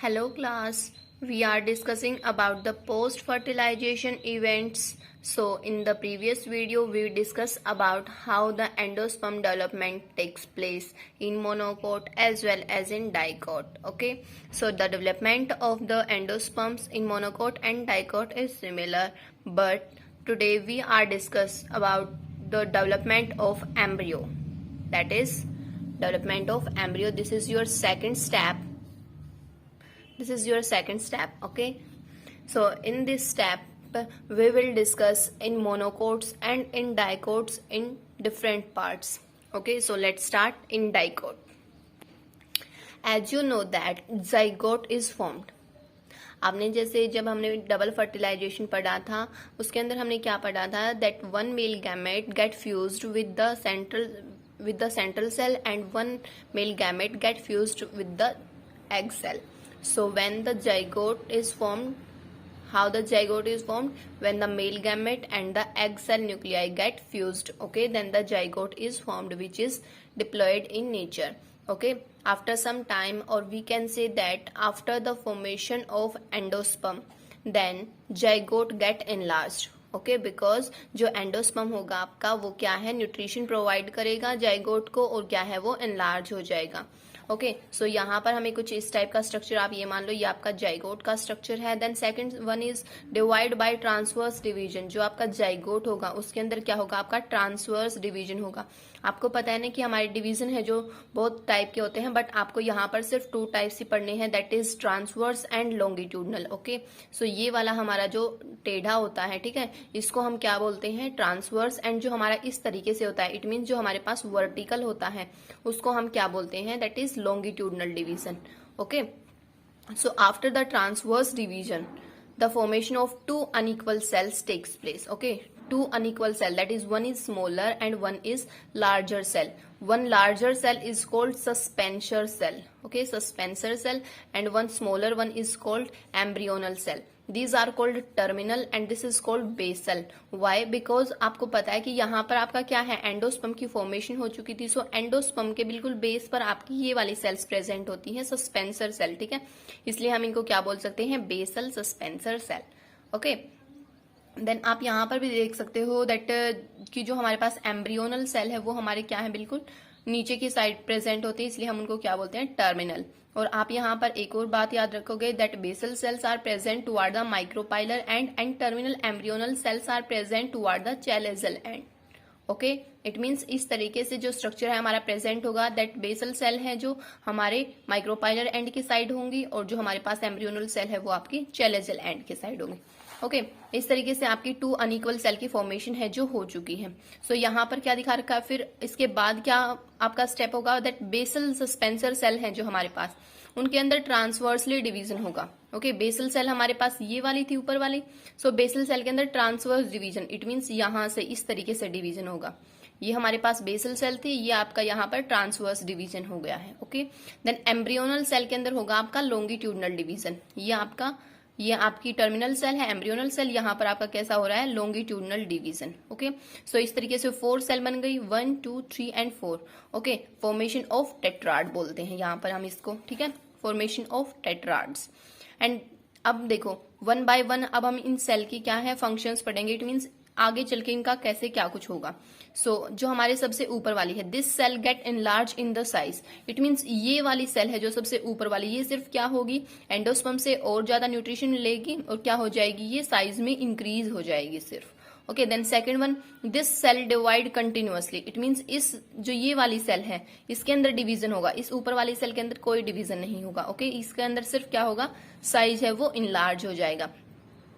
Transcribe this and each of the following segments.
Hello class, we are discussing about the post-fertilization events. So in the previous video we discussed about how the endosperm development takes place in monocote as well as in dicote. Okay, so the development of the endosperms in monocote and dicote is similar, but today we are discuss about the development of embryo. That is development of embryo. This is your second step. Okay, so in this step we will discuss in monocotes and in dicotes in different parts. Okay, so let's start in dicote. As you know that zygote is formed. आपने जैसे जब हमने double fertilisation पढ़ा था उसके अंदर हमने क्या पढ़ा था, that one male gamete get fused with the central cell and one male gamete get fused with the egg cell. So when the zygote is formed, how the zygote is formed? When the male gamete and the egg cell nuclei get fused, okay, then the zygote is formed, which is diploid in nature. Okay, after some time, or we can say that after the formation of endosperm, then zygote get enlarged. Okay, because जो endosperm होगा आपका वो क्या है, nutrition provide करेगा zygote को और क्या है वो एनलार्ज हो जाएगा. ओके, सो यहाँ पर हमें कुछ इस टाइप का स्ट्रक्चर, आप ये मान लो ये आपका जाइगोट का स्ट्रक्चर है. Then second one is divide by transverse division. जो आपका जाइगोट होगा उसके अंदर क्या होगा, आपका ट्रांसवर्स डिवीजन होगा. आपको पता है ना कि हमारे डिवीजन है जो बहुत टाइप के होते हैं, बट आपको यहाँ पर सिर्फ 2 टाइप्स ही पढ़ने हैं, that is transverse and longitudinal. Okay, so ये वाला हमारा जो टेढ़ा होता है, ठीक है, इसको हम क्या बोलते हैं, ट्रांसवर्स. एंड जो हमारा इस तरीके से होता है, इट मीन जो हमारे पास वर्टिकल होता है उसको हम क्या बोलते हैं, that is longitudinal division. Okay, so after the transverse division the formation of 2 unequal cells takes place. Okay, 2 unequal cell, that is one is smaller and one is larger cell. One larger cell is called suspensor cell. Okay, suspensor cell, and one smaller one is called embryonal cell. These are called terminal and this is called basal. Why? Because आपको पता है कि यहाँ पर आपका क्या है, endosperm की फॉर्मेशन हो चुकी थी. सो एंडोस्पर्म के बिल्कुल बेस पर आपकी ये वाली सेल्स प्रेजेंट होती हैं, सस्पेंसर सेल. ठीक है, इसलिए हम इनको क्या बोल सकते हैं, basal suspensor cell. Okay, then आप यहाँ पर भी देख सकते हो दैट कि जो हमारे पास एम्ब्रियोनल सेल है वो हमारे क्या है, बिल्कुल नीचे की साइड प्रेजेंट होते हैं, इसलिए हम उनको क्या बोलते हैं, टर्मिनल. और आप यहाँ पर एक और बात याद रखोगे, that basal cells are present toward the micropylar and terminal embryonal cells are present toward the chalazal end. Okay, it means इस तरीके से जो स्ट्रक्चर है हमारा प्रेजेंट होगा, दैट बेसल सेल है जो हमारे माइक्रोपाइलर एंड की साइड होंगी और जो हमारे पास एम्ब्रियोनल सेल है वो आपकी चैलेजल एंड की साइड होंगी. ओके, इस तरीके से आपकी 2 अनइक्वल सेल की फॉर्मेशन है जो हो चुकी है. सो यहाँ पर क्या दिखा रखा है, फिर इसके बाद क्या आपका स्टेप होगा, दैट बेसल सस्पेंसर सेल है जो हमारे पास, उनके अंदर ट्रांसवर्सली डिवीजन होगा. ओके, बेसल सेल हमारे पास ये वाली थी ऊपर वाली. सो बेसल सेल के अंदर ट्रांसवर्स डिवीजन, इट मीन्स यहाँ से इस तरीके से डिवीजन होगा. ये हमारे पास बेसल सेल थी, ये आपका यहाँ पर ट्रांसवर्स डिवीजन हो गया है. ओके, देन एम्ब्रियोनल सेल के अंदर होगा आपका लॉन्गिट्यूडनल डिवीजन. ये आपकी टर्मिनल सेल है, एम्ब्रियोनल सेल, यहाँ पर आपका कैसा हो रहा है, लॉन्गिट्यूडनल डिवीजन. ओके, सो इस तरीके से 4 सेल बन गई, 1 2 3 and 4. Okay, formation of tetrad बोलते हैं यहाँ पर हम इसको. ठीक है, फॉर्मेशन ऑफ टेट्राड्स. एंड अब देखो 1 बाय 1 अब हम इन सेल की क्या है, फंक्शंस पढ़ेंगे. इट मीन्स आगे चल के इनका कैसे क्या कुछ होगा. सो जो हमारे सबसे ऊपर वाली है, this cell get enlarge in the size. It means ये वाली सेल है जो सबसे ऊपर वाली, ये सिर्फ क्या होगी, एंडोस्पर्म से और ज्यादा न्यूट्रिशन लेगी और क्या हो जाएगी, ये साइज में इंक्रीज हो जाएगी सिर्फ. Okay, then second one, this cell divide continuously. It means इस जो ये वाली सेल है इसके अंदर डिवीजन होगा, इस ऊपर वाली सेल के अंदर कोई डिवीजन नहीं होगा. ओके, इसके अंदर सिर्फ क्या होगा, साइज है वो इनलार्ज हो जाएगा.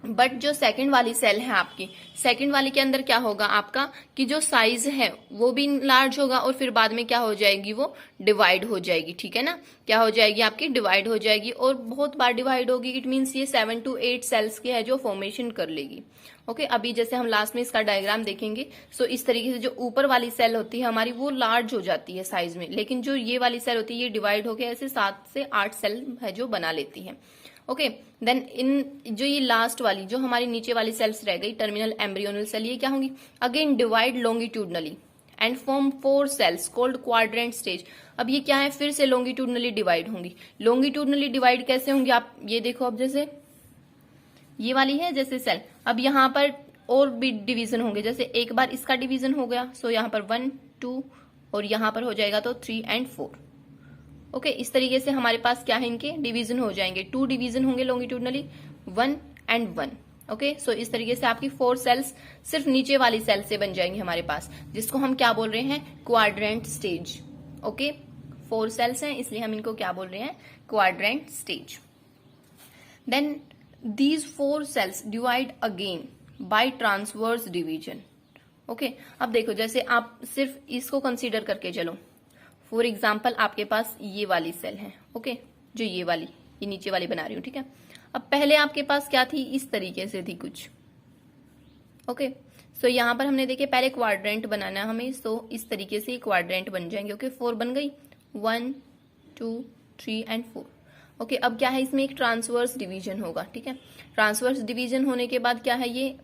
बट जो सेकंड वाली सेल है आपकी, सेकंड वाली के अंदर क्या होगा आपका, कि जो साइज है वो भी लार्ज होगा और फिर बाद में क्या हो जाएगी, वो डिवाइड हो जाएगी. ठीक है ना, क्या हो जाएगी आपकी, डिवाइड हो जाएगी और बहुत बार डिवाइड होगी. इट मीन्स ये 7 to 8 सेल्स की है जो फॉर्मेशन कर लेगी. ओके, अभी जैसे हम लास्ट में इसका डायग्राम देखेंगे. सो इस तरीके से जो ऊपर वाली सेल होती है हमारी वो लार्ज हो जाती है साइज में, लेकिन जो ये वाली सेल होती है ये डिवाइड होकर ऐसे 7 से 8 सेल है जो बना लेती है. ओके, देन इन जो ये लास्ट वाली जो हमारी नीचे वाली सेल्स रह गई, टर्मिनल एम्ब्रियोनल सेल, ये क्या होंगी, again divide longitudinally. And form 4 cells called quadrant stage. अब ये क्या है, फिर से लॉन्गिट्यूडनली डिवाइड होंगी। लॉन्गिट्यूडनली डिवाइड कैसे होंगी, आप ये देखो, अब जैसे ये वाली है जैसे सेल, अब यहाँ पर और भी डिवीजन होंगे, जैसे एक बार इसका डिवीजन हो गया, सो यहाँ पर 1 2 और यहाँ पर हो जाएगा तो 3 एंड 4। ओके, इस तरीके से हमारे पास क्या है, इनके डिवीजन हो जाएंगे, 2 डिवीजन होंगे लॉन्गिट्यूडनली, 1 एंड 1। ओके, सो इस तरीके से आपकी 4 सेल्स सिर्फ नीचे वाली सेल से बन जाएंगी हमारे पास, जिसको हम क्या बोल रहे हैं, क्वाड्रेंट स्टेज। ओके, 4 सेल्स हैं इसलिए हम इनको क्या बोल रहे हैं, quadrant stage. Then these 4 cells divide again by transverse division। Okay, अब देखो जैसे आप सिर्फ इसको कंसीडर करके चलो, फॉर एग्जाम्पल आपके पास ये वाली सेल है, ओके, जो ये वाली, ये नीचे वाली बना रही हूं, ठीक है। अब पहले आपके पास क्या थी, इस तरीके से थी कुछ। ओके, सो यहां पर हमने देखे पहले क्वाड्रेंट बनाना है हमें, सो इस तरीके से क्वाड्रेंट बन जाएंगे। ओके, 4 बन गई, 1 2 3 एंड 4। ओके, अब क्या है, इसमें एक ट्रांसवर्स डिवीजन होगा, ठीक है। ट्रांसवर्स डिवीजन होने के बाद क्या है, ये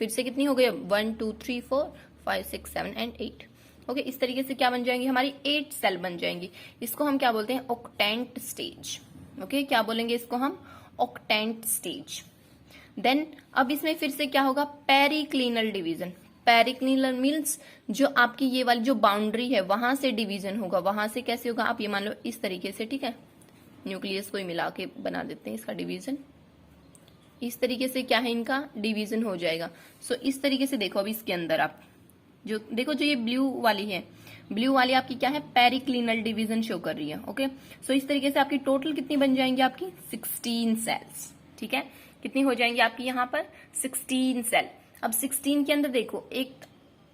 फिर से कितनी हो गई, 1 2 3 4 5 6 7 एंड 8। ओके, इस तरीके से क्या बन जाएंगी, हमारी 8 सेल बन जाएंगी। इसको हम क्या बोलते हैं, ऑक्टेंट स्टेज। ओके, क्या बोलेंगे इसको हम, ऑक्टेंट स्टेज। देन अब इसमें फिर से क्या होगा, पेरिक्लिनल डिवीजन। पेरिक्लिनल मीन्स जो आपकी ये वाली जो बाउंड्री है वहां से डिवीजन होगा। वहां से कैसे होगा, आप ये मान लो इस तरीके से, ठीक है, न्यूक्लियस को ही मिला के बना देते हैं इसका डिवीजन। इस तरीके से क्या है, इनका डिवीजन हो जाएगा। सो इस तरीके से देखो, अब इसके अंदर आप जो देखो, जो ये ब्लू वाली है, ब्लू वाली आपकी क्या है, पेरिक्लिनल डिवीजन शो कर रही है। ओके, सो इस तरीके से आपकी टोटल कितनी बन जाएंगी, आपकी 16 सेल्स। ठीक है, कितनी हो जाएंगी आपकी यहाँ पर, 16 सेल। अब 16 के अंदर देखो एक,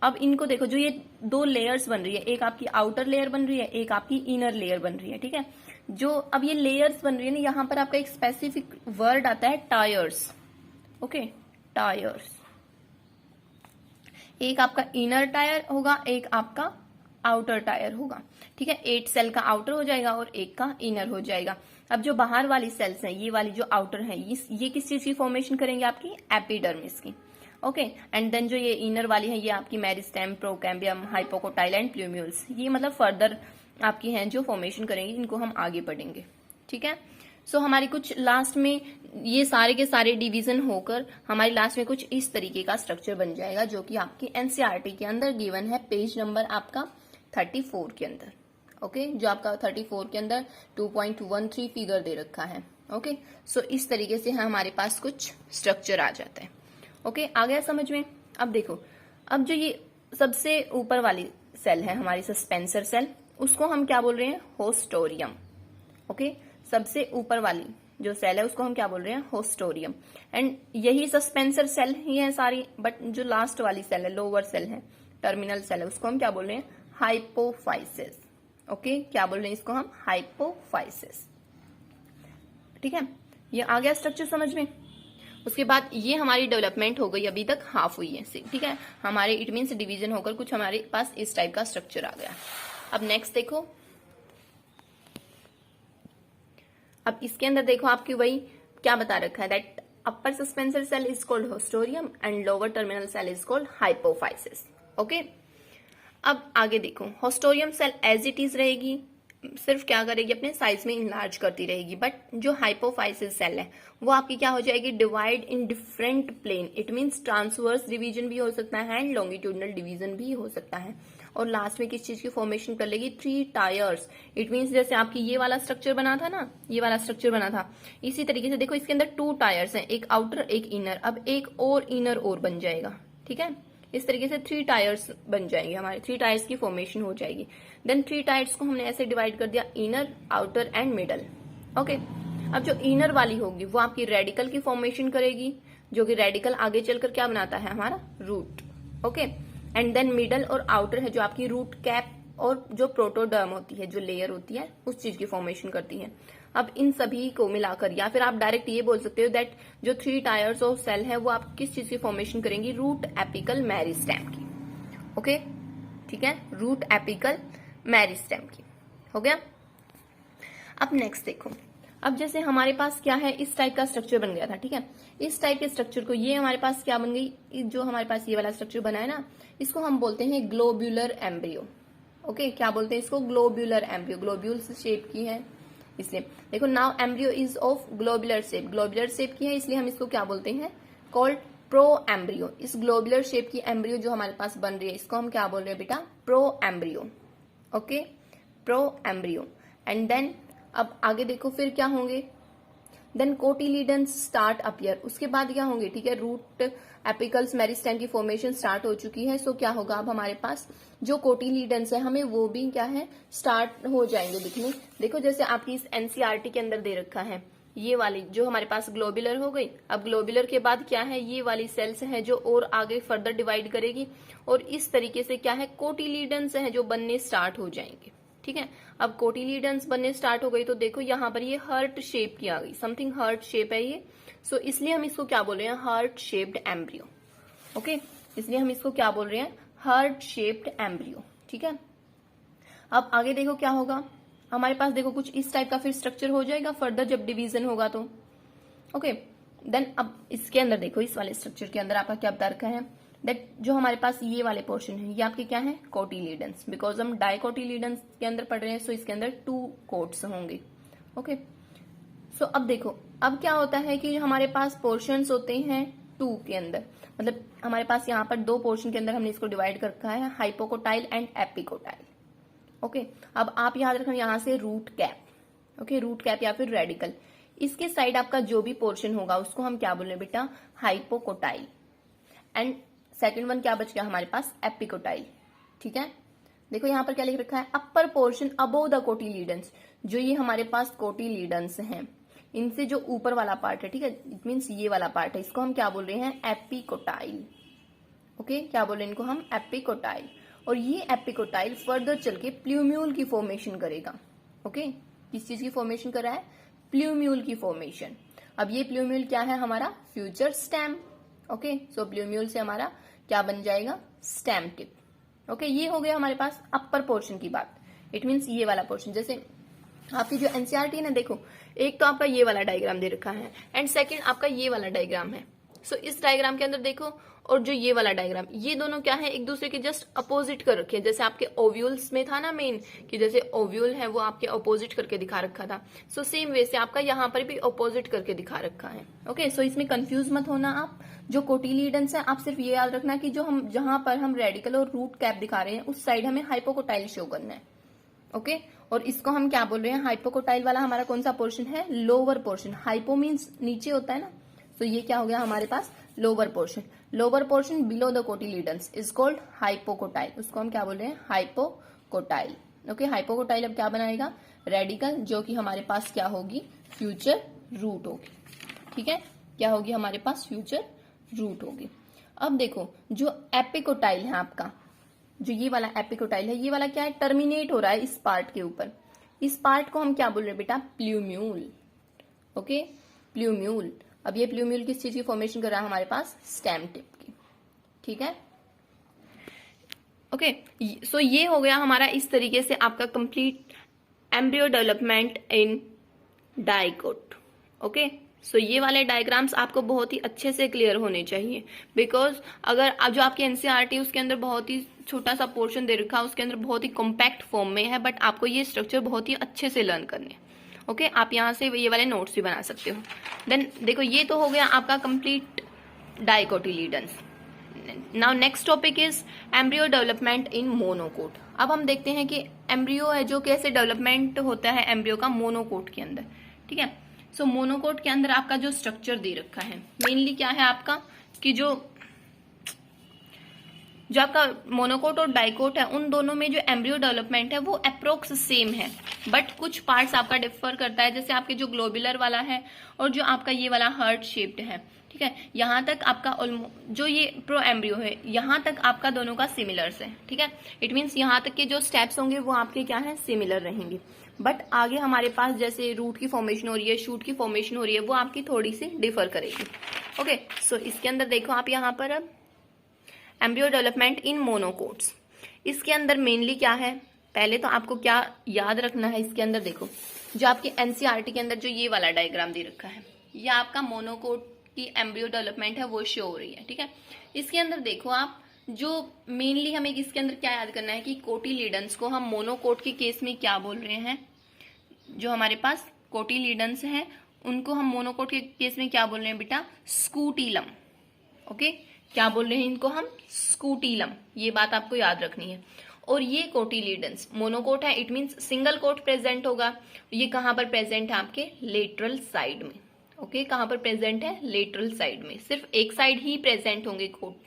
अब इनको देखो, जो ये 2 लेयर्स बन रही है, एक आपकी आउटर लेयर बन रही है, एक आपकी इनर लेयर बन रही है। ठीक है, जो अब ये लेयर्स बन रही है ना, यहाँ पर आपका एक स्पेसिफिक वर्ड आता है, टायर्स। Okay, tyres. एक आपका इनर टायर होगा, एक आपका आउटर टायर होगा। ठीक है, 8 सेल का आउटर हो जाएगा और एक का इनर हो जाएगा। अब जो बाहर वाली सेल्स हैं, ये वाली जो आउटर है, ये किस चीज की फॉर्मेशन करेंगे, आपकी एपिडर्मिस की। ओके, एंड देन जो ये इनर वाली है, ये आपकी मेरिस्टेम, प्रोकैम्बियम, हाइपोकोटाइल एंड प्लूम्यूल्स, ये मतलब फर्दर आपकी हैं जो फॉर्मेशन करेंगे, इनको हम आगे पढ़ेंगे। ठीक है, सो हमारी कुछ लास्ट में ये सारे के सारे डिवीजन होकर हमारी लास्ट में कुछ इस तरीके का स्ट्रक्चर बन जाएगा, जो कि आपकी एनसीईआरटी के अंदर गिवन है, पेज नंबर आपका 34 के अंदर। ओके, जो आपका 34 के अंदर 2.13 फिगर दे रखा है। ओके, सो इस तरीके से हमारे पास कुछ स्ट्रक्चर आ जाता है। ओके, आ गया समझ में। अब देखो, अब जो ये सबसे ऊपर वाली सेल है हमारी सस्पेंसर सेल, उसको हम क्या बोल रहे हैं, होस्टोरियम। ओके, सबसे ऊपर वाली जो सेल है उसको हम क्या बोल रहे हैं, होस्टोरियम। एंड यही सस्पेंसर सेल ही है सारी, बट जो लास्ट वाली सेल है, लोअर सेल है, टर्मिनल सेल है, उसको हम क्या बोल रहे हैं, हाइपोफाइसिस। ओके, क्या बोल रहे हैं इसको हम, हाइपोफाइसिस। ठीक है, ये आ गया स्ट्रक्चर समझ में। उसके बाद ये हमारी डेवलपमेंट हो गई, अभी तक हाफ हुई है। ठीक है, हमारे इट मीन्स डिवीजन होकर कुछ हमारे पास इस टाइप का स्ट्रक्चर आ गया। अब नेक्स्ट देखो, अब इसके अंदर देखो आपकी वही क्या बता रखा है, that upper suspensor cell is called haustorium and lower terminal cell is called hypophysis. Okay, अब आगे देखो, haustorium cell as it is रहेगी, सिर्फ क्या करेगी, अपने साइज में इनलार्ज करती रहेगी। बट जो हाइपोफाइसिस सेल है वो आपकी क्या हो जाएगी, divide in different plane. It means transverse division भी हो सकता है एंड लॉन्गिट्यूडनल डिवीजन भी हो सकता है। और लास्ट में किस चीज की फॉर्मेशन कर लेगी, 3 टायर्स। इट मीन्स जैसे आपकी ये वाला स्ट्रक्चर बना था ना, ये वाला स्ट्रक्चर बना था, इसी तरीके से देखो इसके अंदर 2 टायर्स हैं, एक आउटर एक इनर। अब एक और इनर और बन जाएगा। ठीक है, इस तरीके से 3 टायर्स बन जाएंगे, हमारे 3 टायर्स की फॉर्मेशन हो जाएगी। देन 3 टायर्स को हमने ऐसे डिवाइड कर दिया, inner, outer and middle. Okay, अब जो इनर वाली होगी वो आपकी रेडिकल की फॉर्मेशन करेगी, जो कि रेडिकल आगे चलकर क्या बनाता है, हमारा root. Okay, and then middle और आउटर है जो आपकी रूट कैप और जो प्रोटोडर्म होती है, जो लेयर होती है, उस चीज की फॉर्मेशन करती है। अब इन सभी को मिलाकर, या फिर आप डायरेक्ट ये बोल सकते हो दैट जो 3 टायर्स ऑफ सेल है वो आप किस चीज की फॉर्मेशन करेंगी, रूट एपिकल मेरिस्टेम की। ओके, ठीक है, रूट एपिकल मेरिस्टेम की। हो गया। अब नेक्स्ट देखो, अब जैसे हमारे पास क्या है, इस टाइप का स्ट्रक्चर बन गया था, ठीक है। इस टाइप के स्ट्रक्चर को, ये हमारे पास क्या बन गई, जो हमारे पास ये वाला स्ट्रक्चर बना है ना, इसको हम बोलते हैं ग्लोब्यूलर एम्ब्रियो। ओके, क्या बोलते हैं इसको, ग्लोब्यूलर एम्ब्रियो। ग्लोब्यूल्स शेप की है इसलिए। देखो, now embryo is of globular shape, globular shape की है इसलिए हम इसको क्या बोलते हैं, कॉल्ड प्रो एम्ब्रियो। इस ग्लोबुलर शेप की एम्ब्रियो जो हमारे पास बन रही है, इसको हम क्या बोल रहे हैं बेटा, proembryo. Okay, proembryo. And then अब आगे देखो फिर क्या होंगे, देन कोटिलीडन्स स्टार्ट अपीयर। उसके बाद क्या होंगे, ठीक है, रूट एपिकल्स मेरिस्टेम की फॉर्मेशन स्टार्ट हो चुकी है। सो क्या होगा, अब हमारे पास जो कोटिलीडन्स है हमें वो भी क्या है, स्टार्ट हो जाएंगे दिखने। देखो जैसे आपकी इस एनसीईआरटी के अंदर दे रखा है, ये वाली जो हमारे पास ग्लोबुलर हो गई। अब ग्लोबुलर के बाद क्या है, ये वाली सेल्स है जो और आगे फर्दर डिवाइड करेगी, और इस तरीके से क्या है, कोटिलीडन्स है जो बनने स्टार्ट हो जाएंगे, ठीक है। अब कोटिलीडन्स बनने स्टार्ट हो गई तो देखो यहाँ पर ये हार्ट शेप की आ गई, समथिंग हार्ट शेप है ये। सो इसलिए हम इसको क्या बोल रहे हैं, हार्ट शेप्ड एम्ब्रियो। ओके, इसलिए हम इसको क्या बोल रहे हैं, हार्ट शेप्ड एम्ब्रियो, ठीक है। अब आगे देखो क्या होगा, हमारे पास देखो कुछ इस टाइप का फिर स्ट्रक्चर हो जाएगा फर्दर जब डिवीजन होगा तो। ओके, देन अब इसके अंदर देखो, इस वाले स्ट्रक्चर के अंदर आपका क्या बता रखा है, दैट जो हमारे पास ये वाले पोर्शन है ये आपके क्या है, कोटिलीडन्स। बिकॉज हम डाइकोटिलीडन्स के अंदर पढ़ रहे हैं, सो इसके अंदर 2 कोट्स होंगे। ओके, सो अब देखो, अब क्या होता है कि हमारे पास पोर्शंस होते हैं 2 के अंदर, मतलब हमारे पास यहाँ पर 2 पोर्शन के अंदर हमने इसको डिवाइड कर रखा है, हाइपोकोटाइल एंड एपिकोटाइल। ओके, अब आप याद रखना यहाँ से root cap. Okay, root cap या फिर रेडिकल, इसके साइड आपका जो भी पोर्शन होगा उसको हम क्या बोल रहे हैं बेटा, हाइपोकोटाइल। एंड सेकंड वन क्या बच गया हमारे पास, एपिकोटाइल, ठीक है। देखो यहाँ पर क्या लिख रखा है, अपर पोर्शन अबोव द कोटिलीडन्स। जो ये हमारे पास कोटिलीडन्स हैं, इनसे जो ऊपर वाला पार्ट है, ठीक है, इट मीन्स ये वाला पार्ट है, इसको हम क्या बोल रहे हैं, एपिकोटाइल। ओके, क्या बोल रहे हैं इनको हम, एपिकोटाइल। और ये एपिकोटाइल फर्दर चल के प्ल्यूम्यूल की फॉर्मेशन करेगा। ओके, किस चीज की फॉर्मेशन कर रहा है, प्ल्यूम्यूल की फॉर्मेशन। अब ये प्ल्यूम्यूल क्या है हमारा, फ्यूचर स्टेम। ओके, सो प्ल्यूम्यूल से हमारा क्या बन जाएगा, स्टेम टिप। ओके, ये हो गया हमारे पास अपर पोर्शन की बात, इट मीन्स ये वाला पोर्शन। जैसे आपकी जो एनसीईआरटी है ना, देखो एक तो आपका ये वाला डायग्राम दे रखा है एंड सेकंड आपका ये वाला डायग्राम है। सो इस डायग्राम के अंदर देखो, और जो ये वाला डायग्राम, ये दोनों क्या है, एक दूसरे के जस्ट अपोजिट कर रखे हैं। जैसे आपके ओव्यूल्स में था ना मेन, कि जैसे ओव्यूल है वो आपके अपोजिट करके दिखा रखा था, सो सेम वे से आपका यहाँ पर भी अपोजिट करके दिखा रखा है। ओके, सो इसमें कंफ्यूज मत होना आप। जो कोटिलीडन्स है, आप सिर्फ ये याद रखना कि जो हम जहां पर हम रेडिकल और रूट कैप दिखा रहे हैं उस साइड हमें हाइपोकोटाइल शो करना है। ओके, और इसको हम क्या बोल रहे हैं, हाइपोकोटाइल वाला हमारा कौन सा पोर्शन है, लोअर पोर्शन। हाइपो मीन्स नीचे होता है ना, तो ये क्या हो गया हमारे पास, lower portion. Lower portion below the cotyledons is called hypocotyl, उसको हम क्या बोल रहे हैं, हाइपोकोटाइल। ओके, हाइपोकोटाइल अब क्या बनाएगा, रेडिकल, जो कि हमारे पास क्या होगी, फ्यूचर रूट होगी, ठीक है, क्या होगी हमारे पास, फ्यूचर रूट होगी। अब देखो जो एपिकोटाइल है आपका, जो ये वाला एपिकोटाइल है, ये वाला क्या है, टर्मिनेट हो रहा है इस पार्ट के ऊपर। इस पार्ट को हम क्या बोल रहे हैं बेटा, प्ल्यूम्यूल। Okay, plumule. अब ये प्ल्यूम्यूल किस चीज की फॉर्मेशन कर रहा है हमारे पास, स्टेम टिप की, ठीक है। ओके, सो ये हो गया हमारा इस तरीके से आपका complete embryo development in dicot. Okay, so ये वाले डायग्राम्स आपको बहुत ही अच्छे से क्लियर होने चाहिए, बिकॉज अगर जो आपकी एनसीईआरटी उसके अंदर बहुत ही छोटा सा पोर्शन दे रखा है, उसके अंदर बहुत ही कॉम्पैक्ट फॉर्म में है, बट आपको ये स्ट्रक्चर बहुत ही अच्छे से लर्न करने हैं। ओके, आप यहाँ से ये वाले नोट्स भी बना सकते हो। देन देखो, ये तो हो गया आपका complete dicotyledons. Now next topic is embryo development in monocot. अब हम देखते हैं कि एम्ब्रियो है जो कैसे डेवलपमेंट होता है एम्ब्रियो का मोनोकोट के अंदर, ठीक है। सो मोनोकोट के अंदर आपका जो स्ट्रक्चर दे रखा है मेनली क्या है आपका, कि जो आपका मोनोकोट और डाइकोट है उन दोनों में जो एम्ब्रियो डेवलपमेंट है वो अप्रोक्स सेम है, बट कुछ पार्ट्स आपका डिफर करता है। जैसे आपके जो ग्लोबुलर वाला है और जो आपका ये वाला हार्ट शेप्ड है, ठीक है, यहाँ तक आपका जो ये प्रो एम्ब्रियो है यहाँ तक आपका दोनों का सिमिलर्स है, ठीक है। इट मीन्स यहाँ तक के जो स्टेप्स होंगे वो आपके क्या है, सिमिलर रहेंगे, बट आगे हमारे पास जैसे रूट की फॉर्मेशन हो रही है, शूट की फॉर्मेशन हो रही है, वो आपकी थोड़ी सी डिफर करेगी। ओके, सो इसके अंदर देखो आप यहाँ पर अब एम्ब्रियो डेवलपमेंट इन मोनोकोट्स, इसके अंदर मेनली क्या है, पहले तो आपको क्या याद रखना है, इसके अंदर देखो जो आपके एनसीईआरटी के अंदर जो ये वाला डायग्राम दे रखा है, ये आपका मोनोकोट की एम्ब्रियो डेवलपमेंट है वो शो हो रही है, ठीक है। इसके अंदर देखो आप, जो मेनली हमें इसके अंदर क्या याद करना है कि कोटिलीडन्स को हम मोनोकोट के केस में क्या बोल रहे हैं, जो हमारे पास कोटिलीडन्स हैं उनको हम मोनोकोट के केस में क्या बोल रहे हैं बेटा, स्कूटीलम। ओके, क्या बोल रहे हैं इनको हम, स्कूटीलम, ये बात आपको याद रखनी है। और ये कोटिलीडन्स मोनोकोट है, it means single quote present होगा। ये कहां पर प्रेजेंट है, आपके लेटरल साइड में। ओके, कहां पर प्रेजेंट है, लेटरल साइड में, सिर्फ एक साइड ही प्रेजेंट होंगे कोट।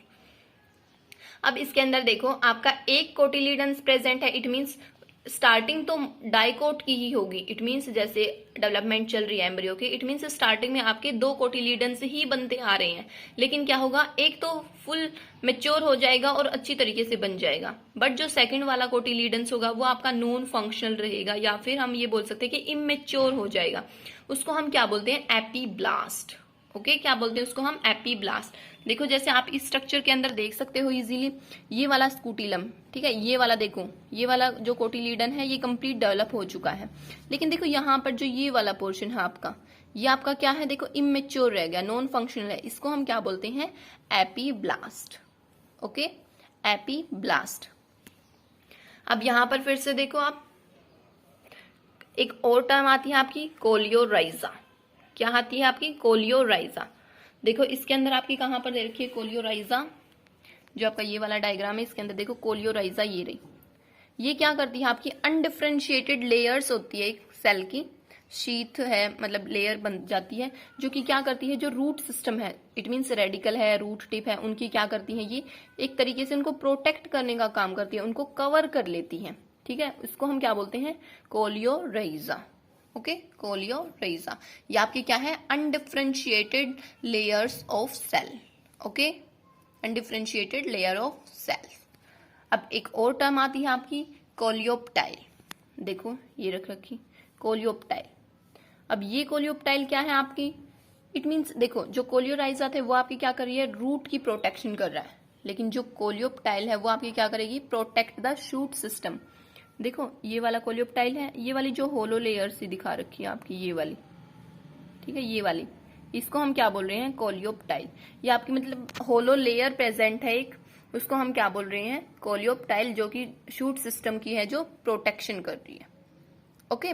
अब इसके अंदर देखो आपका एक कोटिलीडन्स प्रेजेंट है, इट मींस स्टार्टिंग तो डाइकोट की ही होगी। इट मींस जैसे डेवलपमेंट चल रही है एम्ब्रियो की, इट मींस स्टार्टिंग में आपके 2 कोटिलीडन्स ही बनते आ रहे हैं, लेकिन क्या होगा, एक तो फुल मेच्योर हो जाएगा और अच्छी तरीके से बन जाएगा, बट जो सेकंड वाला कोटिलीडन्स होगा वो आपका नॉन फंक्शनल रहेगा, या फिर हम ये बोल सकते हैं कि इमेच्योर हो जाएगा। उसको हम क्या बोलते हैं, एपीब्लास्ट। ओके, क्या बोलते हैं उसको हम, एपीब्लास्ट। देखो जैसे आप इस स्ट्रक्चर के अंदर देख सकते हो इजीली, ये वाला स्कूटीलम, ठीक है, ये वाला देखो, ये वाला जो कोटिलीडन है ये कंप्लीट डेवलप हो चुका है, लेकिन देखो यहाँ पर जो ये वाला पोर्शन है आपका, ये आपका क्या है, देखो इमेच्योर रह गया, नॉन फंक्शनल है, इसको हम क्या बोलते हैं, एपीब्लास्ट। Okay, epiblast. अब यहां पर फिर से देखो आप, एक और टर्म आती है आपकी कोलियोराइजा। क्या आती है आपकी, कोलियोराइजा। देखो इसके अंदर आपकी कहां पर दे रखी है कोलियोराइजा, जो आपका ये वाला डायग्राम है इसके अंदर देखो कोलियोराइजा ये रही। ये क्या करती है, आपकी अनडिफरेंशिएटेड लेयर्स होती है एक सेल की, शीथ है मतलब लेयर बन जाती है, जो कि क्या करती है, जो रूट सिस्टम है, इट मीन्स रेडिकल है, रूट टिप है, उनकी क्या करती है, ये एक तरीके से उनको प्रोटेक्ट करने का काम करती है, उनको कवर कर लेती है, ठीक है। इसको हम क्या बोलते हैं, कोलियोराइजा। Okay, coleorhiza. ये आपकी क्या है, undifferentiated layers of cell. Okay, undifferentiated layer of cell. अब एक और टर्म आती है आपकी कोलियोप्टाइल। देखो ये रख रखी कोलियोप्टाइल। अब ये कोलियोप्टाइल क्या है आपकी, इट मींस देखो जो कोलियोराइजा थे वो आपकी क्या कर रही है, रूट की प्रोटेक्शन कर रहा है, लेकिन जो कोलियोप्टाइल है वो आपकी क्या करेगी, प्रोटेक्ट द शूट सिस्टम। देखो ये वाला कोलियोप्टाइल है, ये वाली जो होलो लेयर सी दिखा रखी है आपकी, ये वाली, ठीक है, ये वाली, इसको हम क्या बोल रहे हैं, कोलियोप्टाइल। ये आपकी मतलब होलो लेयर प्रेजेंट है एक, उसको हम क्या बोल रहे हैं, कोलियोप्टाइल, जो कि शूट सिस्टम की है, जो प्रोटेक्शन कर रही है। ओके,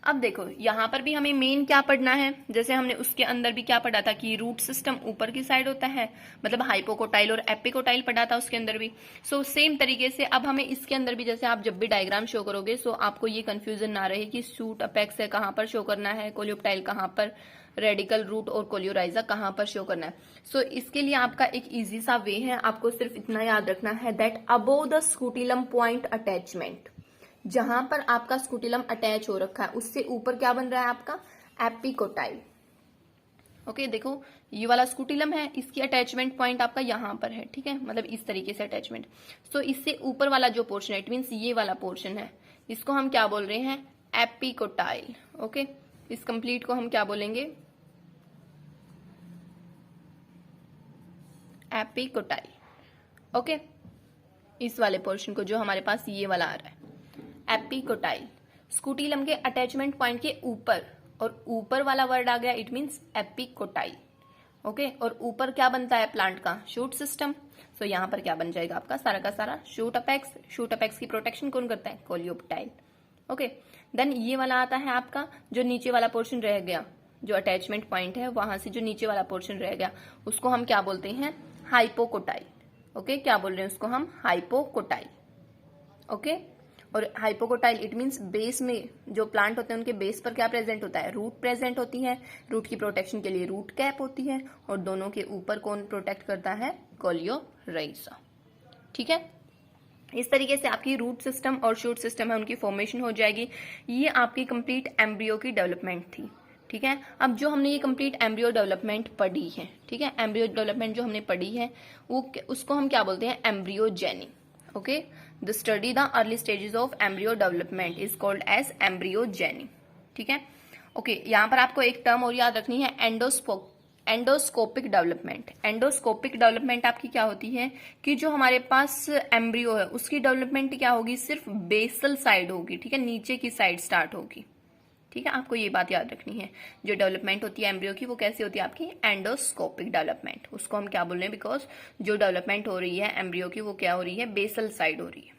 अब देखो यहाँ पर भी हमें मेन क्या पढ़ना है, जैसे हमने उसके अंदर भी क्या पढ़ा था कि रूट सिस्टम ऊपर की साइड होता है, मतलब हाइपोकोटाइल और एपिकोटाइल पढ़ा था उसके अंदर भी। सो सेम तरीके से अब हमें इसके अंदर भी, जैसे आप जब भी डायग्राम शो करोगे, सो आपको ये कंफ्यूजन ना रहे कि शूट अपेक्स है कहाँ पर शो करना है, कोलियोप्टाइल कहाँ पर, रेडिकल रूट और कोलियोराइजा कहाँ पर शो करना है। सो इसके लिए आपका एक इजी सा वे है, आपको सिर्फ इतना याद रखना है that above the scutellum point attachment, जहां पर आपका स्कूटीलम अटैच हो रखा है उससे ऊपर क्या बन रहा है आपका, एपिकोटाइल। ओके, देखो ये वाला स्कूटीलम है, इसकी अटैचमेंट पॉइंट आपका यहां पर है, ठीक है, मतलब इस तरीके से अटैचमेंट। सो इससे ऊपर वाला जो पोर्शन है, इट मीन्स ये वाला पोर्शन है, इसको हम क्या बोल रहे हैं, एपिकोटाइल। ओके, इस कंप्लीट को हम क्या बोलेंगे, एपिकोटाइल। ओके, इस वाले पोर्शन को जो हमारे पास ये वाला आ रहा है, एपिकोटाइल, स्कूटीलम के अटैचमेंट पॉइंट के ऊपर, और ऊपर वाला वर्ड आ गया, इट मींस एपिकोटाइल। ओके, और ऊपर क्या बनता है प्लांट का, शूट सिस्टम। सो यहाँ पर क्या बन जाएगा आपका सारा का सारा शूट अपेक्स। शूट अपेक्स की प्रोटेक्शन कौन करता है, कोलियोप्टाइल। ओके, देन ये वाला आता है आपका जो नीचे वाला पोर्शन रह गया, जो अटैचमेंट पॉइंट है वहां से जो नीचे वाला पोर्शन रह गया, उसको हम क्या बोलते हैं, हाइपोकोटाइल। ओके, क्या बोल रहे हैं उसको हम, हाइपोकोटाइल। ओके, और हाइपोकोटाइल इट मींस बेस में जो प्लांट होते हैं उनके बेस पर क्या प्रेजेंट होता है, रूट प्रेजेंट होती है, रूट की प्रोटेक्शन के लिए रूट कैप होती है, और दोनों के ऊपर कौन प्रोटेक्ट करता है, कोलियोराइजा। ठीक है, इस तरीके से आपकी रूट सिस्टम और शूट सिस्टम है उनकी फॉर्मेशन हो जाएगी। ये आपकी कंप्लीट एम्ब्रियो की डेवलपमेंट थी। ठीक है, अब जो हमने ये कंप्लीट एम्ब्रियो डेवलपमेंट पढ़ी है, ठीक है, एम्ब्रियो डेवलपमेंट जो हमने पढ़ी है वो उसको हम क्या बोलते हैं, embryogeny. Okay, the study the early stages of embryo development is called as embryogeny. ठीक है, ओके, यहाँ पर आपको एक टर्म और याद रखनी है, एंडोस्कोपिक डेवलपमेंट। एंडोस्कोपिक डेवलपमेंट आपकी क्या होती है कि जो हमारे पास एम्ब्रियो है उसकी डेवलपमेंट क्या होगी, सिर्फ बेसल साइड होगी। ठीक है, नीचे की साइड स्टार्ट होगी। ठीक है, आपको ये बात याद रखनी है। जो डेवलपमेंट होती है एम्ब्रियो की वो कैसी होती है आपकी, एंडोस्कोपिक डेवलपमेंट। उसको हम क्या बोल रहे हैं, बिकॉज जो डेवलपमेंट हो रही है एम्ब्रियो की वो क्या हो रही है, बेसल साइड हो रही है।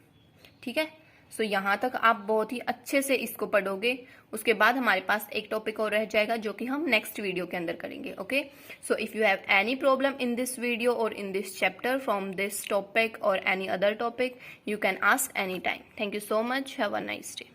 ठीक है, सो यहाँ तक आप बहुत ही अच्छे से इसको पढ़ोगे। उसके बाद हमारे पास एक टॉपिक और रह जाएगा जो कि हम नेक्स्ट वीडियो के अंदर करेंगे। Okay, so if you have any problem in this video और in this chapter from this topic और any other topic, you can ask anytime. Thank you so much. Have a nice day.